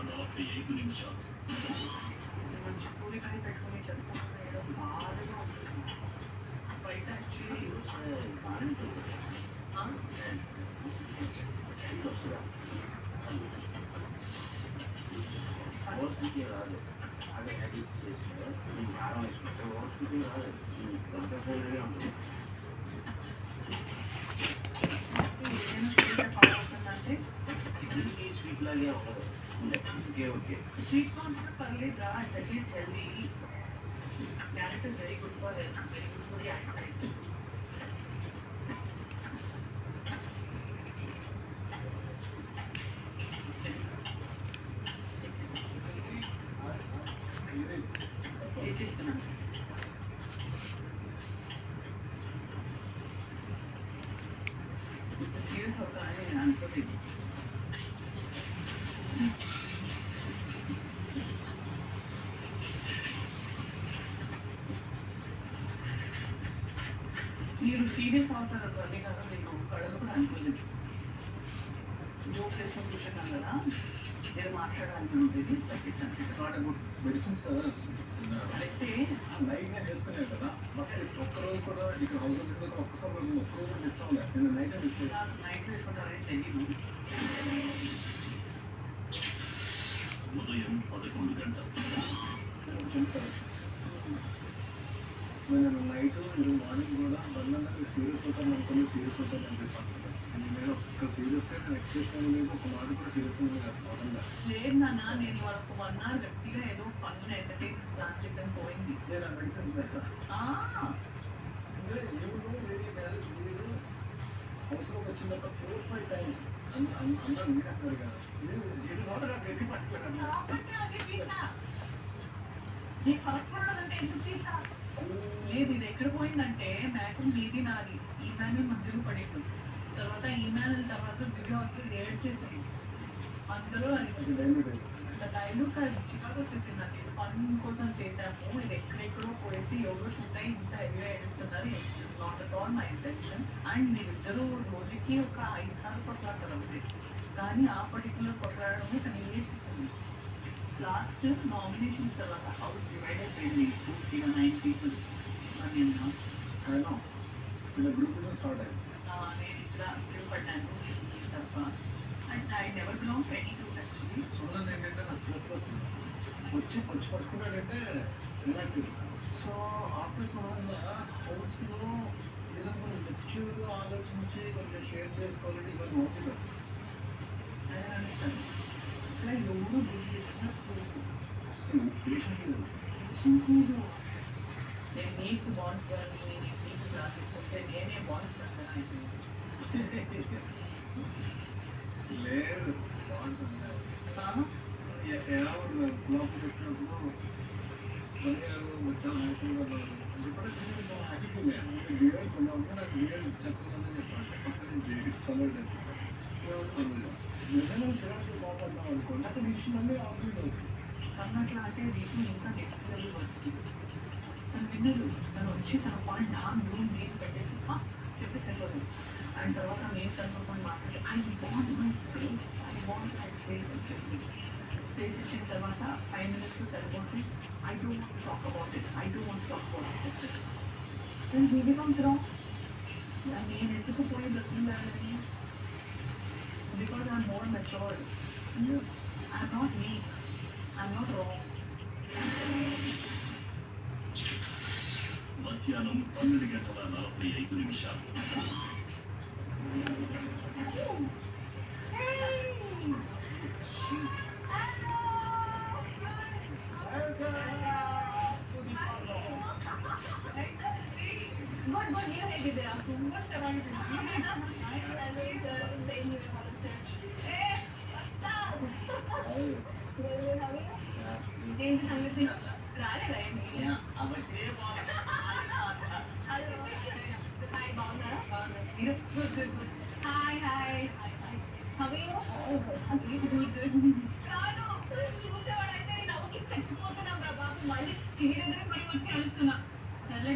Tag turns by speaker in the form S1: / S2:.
S1: 45 నిమిషాలు.
S2: మంచి పూరికని పెట్టుకొని చదువుకుంటున్నాడు బాధగా ఉంటుంది. బయట యాక్చువల్లీ
S3: ఓసికి రాదు అదే ఎడిట్ చేసిన కారం వేసుకుంటే ఓసికి రాదు కొంత సైడ్గా ఉంటుంది.
S2: ఏదైనా స్వీట్ ఫాలో అవుతుందంటే
S3: ఇది స్వీట్ లాగే ఉండదు. ఓకే ఓకే
S2: స్వీట్ కార్న్ కూడా పర్లేదు రా. It's at least healthy. Carrot is very good for health, very good for the eyesight. చేస్తున్నాను ఇంత సీరియస్ అవుతానని నేను అనుకోలేదు. మీరు సీరియస్ అవుతారు అన్నీ కదా, నేను కళలు కూడా అనుకోలేదు. జోక్ వేసుకొని కూర్చున్నాను కదా, నేను మాట్లాడాలని ఉండేది చెప్పేసాను.
S4: ఇట్స్ నాట్ అబౌట్ మెడిసిన్స్ కదా.
S2: అయితే
S4: నైట్ నేను వేసుకునే కదా ఫస్ట్ ఒక్కరోజు కూడా ఇక్కడ హౌస్ దగ్గర ఒక్కసారి ఒక్కరోజు మిస్ అవ్వలేదు. నేను నైట్ మిస్ అయ్యాను.
S2: నాకు నైట్ వేసుకుంటారని తెలియదు.
S1: ఉదయం 11 గంటలు.
S4: నేను నైట్ మీరు మార్నింగ్ కూడా బంధంగా సీరియస్ అవుతాను అనుకుని సీరియస్ అవుతాను అని చెప్పాను. నేను ఒక్క సీరియస్ నేను ఎక్స్ప్రెస్ లేదు, ఒక మాట కూడా సీరియస్ కాకుండా
S2: లేదు నాన్న, నేను ఇవాళ ఒక 1 hour గట్టిగా ఏదో ఫన్ ఎంటర్టైన్ ప్లాన్ చేసాను, పోయింది.
S4: నేను ఆ మెడిసిన్స్ పెట్టా. అంటే ఎవరు మీరు అవసరం వచ్చినప్పుడు 4-5 టైమ్స్ అందరూ మీరు అంటారు కదా, మీరు నోట గట్టి పట్టుకోండి.
S2: లేదు, ఇది ఎక్కడ పోయిందంటే మ్యాటర్ మీది నాది, ఈ మ్యాన్ మధ్యలో పడేది. తర్వాత ఈ మ్యాన్ తర్వాత దివ్య వచ్చి ఏడ్ చేసింది. అందులో అది డైలాగ్ అది చికాకు వచ్చేసింది. అది ఫన్ కోసం చేశాము, ఇది ఎక్కడెక్కడో పోయేసి ఎవరో షూట్ అయ్యి ఇంత హెవీగా ఏడుస్తున్నారు. It's not at all my intention. And మీరిద్దరూ రోజుకి ఒక 5 సార్లు కొట్లాడతారు అవుతుంది, కానీ ఆ పర్టికులర్ కొట్లాడడము తను ఏం చేసింది. లాస్ట్ నామినేషన్ తర్వాత హౌస్ డివైడెడ్ అయింది. 9 people.
S4: ఇలా గ్రూప్ స్టార్ట్ అయ్యింది.
S2: నేను ఇక్కడ పడ్డాను తప్ప. And I never belong to any group actually.
S4: చూడండి ఏంటంటే నా స్ట్రెస్ వచ్చి పట్టుకున్నాడంటే రిలాక్స్. సో ఆఫీస్ వల్ల హౌస్లో ఏదైనా కొంచెం మెచ్యూర్గా ఆలోచించి కొంచెం షేర్ చేసుకోవాలని ఇవన్నీ ఓకే.
S2: అదే అనిస్తాను. ఇక్కడ ఎవరు బిల్ చేసినప్పుడు నేను నీకు బాండ్స్ కానీ నీకు రాసిస్తుంటే నేనే బాండ్స్ అంటాను.
S4: లేదు బాగుంటుంది. ఎలా బ్లాక్ పెట్టినప్పుడు పనిగారు మొత్తం హ్యాపీగా బియర్ కొన్ని ఉంటే నాకు బియర్ చెప్పాలని చెప్పాను. పక్కన జేడి చల్లలేదు నిజంగా చిరాకు మాట్లాడతాం అనుకోండి, అక్కడ విషయాన్ని ఆపరేట్ అవుతుంది.
S2: కన్నట్లా అంటే నీకు ఇంకా నెక్స్ట్ లెవెల్ వస్తుంది. తను విన్నదు, తను వచ్చి తన పాయింట్ నేను పెట్టేసి చెప్పేసాను. అండ్ తర్వాత నేను తనతో పాటు మాట్లాడి ఐ వాంట్ మై స్పేస్ అని చెప్పి స్పేస్ ఇచ్చిన తర్వాత 5 minutes సరిపోతుంది. I don't want talk about it then he becomes wrong. నేను ఎందుకు పోయి బ్రతికిందని, because I'm more matured. I'm not weak, I'm not wrong.
S1: మధ్యాహ్నం 12:45.
S5: Good, ನೀವು ಹೇಗಿದ್ದೀರಾ? ತುಂಬ ಚೆನ್ನಾಗಿದ್ದೀನಿ. ఏంటి సంగతి? రాలేదా ఏంటి? హాయ్, బాగున్నారా? మీరు good good good. Hi hi how are you? Good good. కాదు, చూసేవాడైతే నవ్వుకి చచ్చిపోతున్నాం రా బాబు. మళ్ళీ చిన్ని దగ్గర కొని వచ్చి అరుస్తున్నా. సర్లే